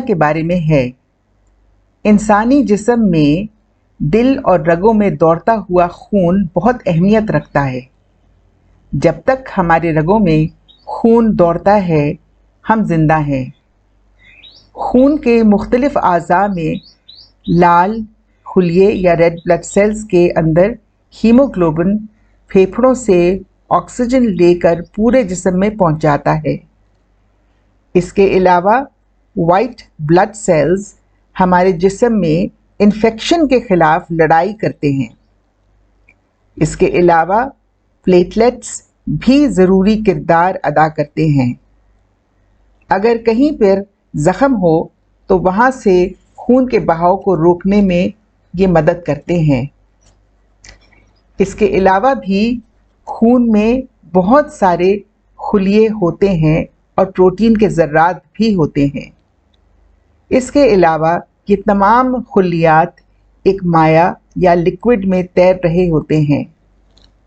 के बारे में है। इंसानी जिस्म में दिल और रगों में दौड़ता हुआ खून बहुत अहमियत रखता है। जब तक हमारे रगों में खून दौड़ता है, हम जिंदा हैं। खून के मुख्तलिफ आज़ा में लाल खुलिये या रेड ब्लड सेल्स के अंदर हीमोग्लोबिन फेफड़ों से ऑक्सीजन लेकर पूरे जिस्म में पहुंचाता है। इसके अलावा वाइट ब्लड सेल्स हमारे जिस्म में इन्फेक्शन के खिलाफ लड़ाई करते हैं। इसके अलावा प्लेटलेट्स भी ज़रूरी किरदार अदा करते हैं। अगर कहीं पर ज़ख़म हो तो वहाँ से खून के बहाव को रोकने में ये मदद करते हैं। इसके अलावा भी खून में बहुत सारे खुलिये होते हैं और प्रोटीन के ज़र्रात भी होते हैं। इसके अलावा ये तमाम खुलियात एक माया या लिक्विड में तैर रहे होते हैं,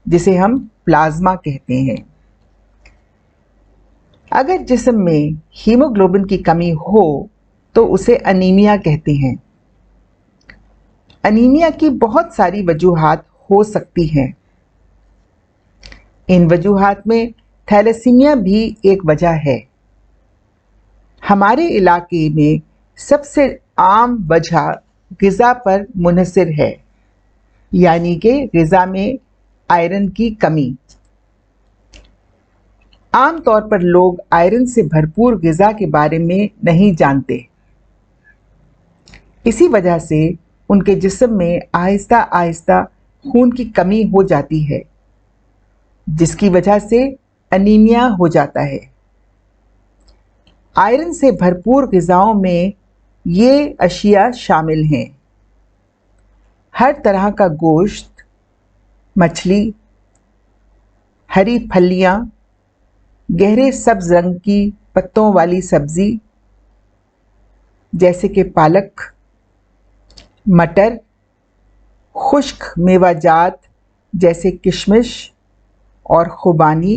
जिसे हम प्लाज्मा कहते हैं। अगर जिस्म में हीमोग्लोबिन की कमी हो तो उसे अनीमिया कहते हैं। अनीमिया की बहुत सारी वजूहात हो सकती हैं। इन वजूहात में थैलेसीमिया भी एक वजह है। हमारे इलाके में सबसे आम वजह ग़िज़ा पर मुनहसर है, यानी कि ग़िज़ा में आयरन की कमी। आम तौर पर लोग आयरन से भरपूर ग़िज़ा के बारे में नहीं जानते। इसी वजह से उनके जिस्म में आहिस्ता आहिस्ता खून की कमी हो जाती है, जिसकी वजह से अनीमिया हो जाता है। आयरन से भरपूर ग़िज़ाओं में ये अशिया शामिल हैं: हर तरह का गोश्त, मछली, हरी फलियाँ, गहरे सब्ज़ रंग की पत्तों वाली सब्ज़ी जैसे कि पालक, मटर, खुश्क मेवाजात जैसे किशमिश और खुबानी।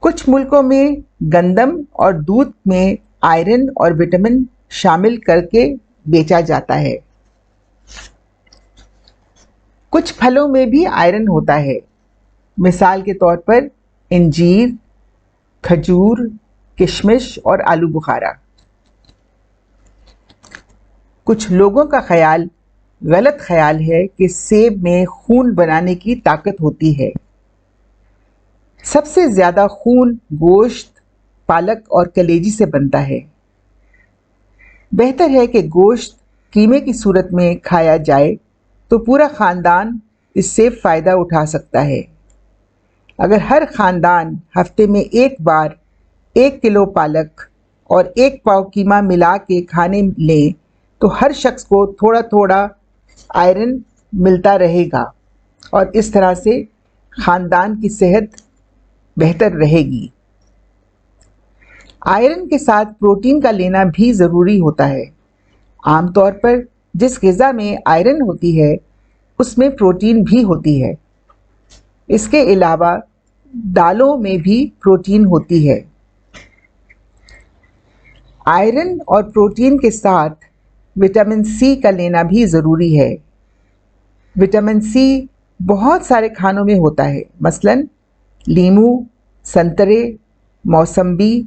कुछ मुल्कों में गंदम और दूध में आयरन और विटामिन शामिल करके बेचा जाता है। कुछ फलों में भी आयरन होता है, मिसाल के तौर पर इंजीर, खजूर, किशमिश और आलू बुखारा। कुछ लोगों का गलत ख्याल है कि सेब में खून बनाने की ताकत होती है। सबसे ज़्यादा खून गोश्त, पालक और कलेजी से बनता है। बेहतर है कि गोश्त कीमे की सूरत में खाया जाए तो पूरा ख़ानदान इससे फ़ायदा उठा सकता है। अगर हर ख़ानदान हफ्ते में एक बार 1 किलो पालक और 1 पाव कीमा मिला के खाने लें तो हर शख्स को थोड़ा थोड़ा आयरन मिलता रहेगा और इस तरह से ख़ानदान की सेहत बेहतर रहेगी। आयरन के साथ प्रोटीन का लेना भी ज़रूरी होता है। आमतौर पर जिस ग़िज़ा में आयरन होती है उसमें प्रोटीन भी होती है। इसके अलावा दालों में भी प्रोटीन होती है। आयरन और प्रोटीन के साथ विटामिन सी का लेना भी ज़रूरी है। विटामिन सी बहुत सारे खानों में होता है, मसलन लीमू, संतरे, मौसम्बी,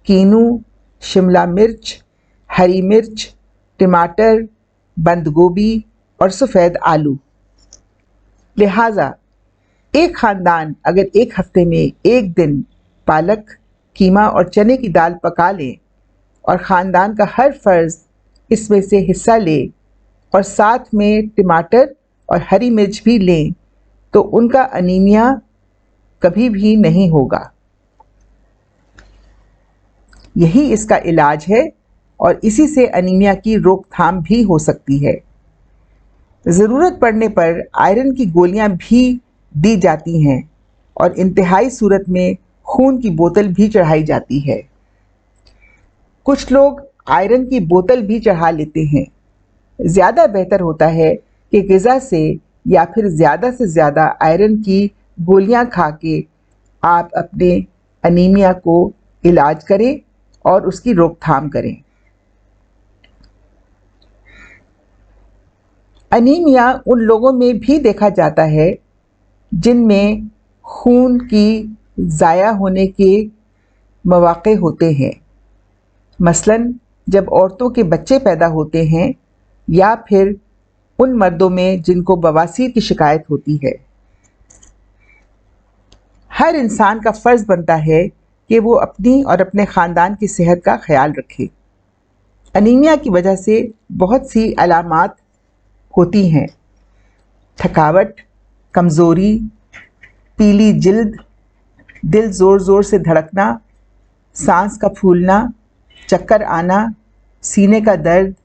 कीनू, शिमला मिर्च, हरी मिर्च, टमाटर, बंद गोभी और सफ़ेद आलू। लिहाजा एक ख़ानदान अगर एक हफ्ते में एक दिन पालक, कीमा और चने की दाल पका ले और ख़ानदान का हर फ़र्द इसमें से हिस्सा ले और साथ में टमाटर और हरी मिर्च भी लें तो उनका अनीमिया कभी भी नहीं होगा। यही इसका इलाज है और इसी से अनीमिया की रोकथाम भी हो सकती है। ज़रूरत पड़ने पर आयरन की गोलियां भी दी जाती हैं और इंतहाई सूरत में खून की बोतल भी चढ़ाई जाती है। कुछ लोग आयरन की बोतल भी चढ़ा लेते हैं। ज़्यादा बेहतर होता है कि ग़िज़ा से या फिर ज़्यादा से ज़्यादा आयरन की गोलियां खा के आप अपने अनीमिया को इलाज करें और उसकी रोकथाम करें। अनीमिया उन लोगों में भी देखा जाता है जिनमें खून की ज़ाया होने के मौक़े होते हैं, मसलन जब औरतों के बच्चे पैदा होते हैं या फिर उन मर्दों में जिनको बवासीर की शिकायत होती है। हर इंसान का फ़र्ज़ बनता है कि वो अपनी और अपने ख़ानदान की सेहत का ख्याल रखे। अनीमिया की वजह से बहुत सी अलामात होती हैं: थकावट, कमज़ोरी, पीली जिल्द, दिल ज़ोर ज़ोर से धड़कना, सांस का फूलना, चक्कर आना, सीने का दर्द,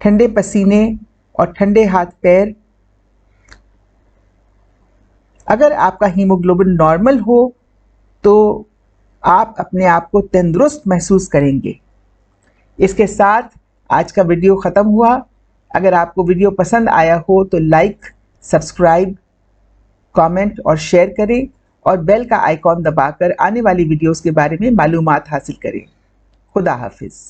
ठंडे पसीने और ठंडे हाथ पैर। अगर आपका हीमोग्लोबिन नॉर्मल हो तो आप अपने आप को तंदुरुस्त महसूस करेंगे। इसके साथ आज का वीडियो ख़त्म हुआ। अगर आपको वीडियो पसंद आया हो तो लाइक, सब्सक्राइब, कमेंट और शेयर करें और बेल का आइकॉन दबाकर आने वाली वीडियोस के बारे में मालूमात हासिल करें। खुदा हाफिज़।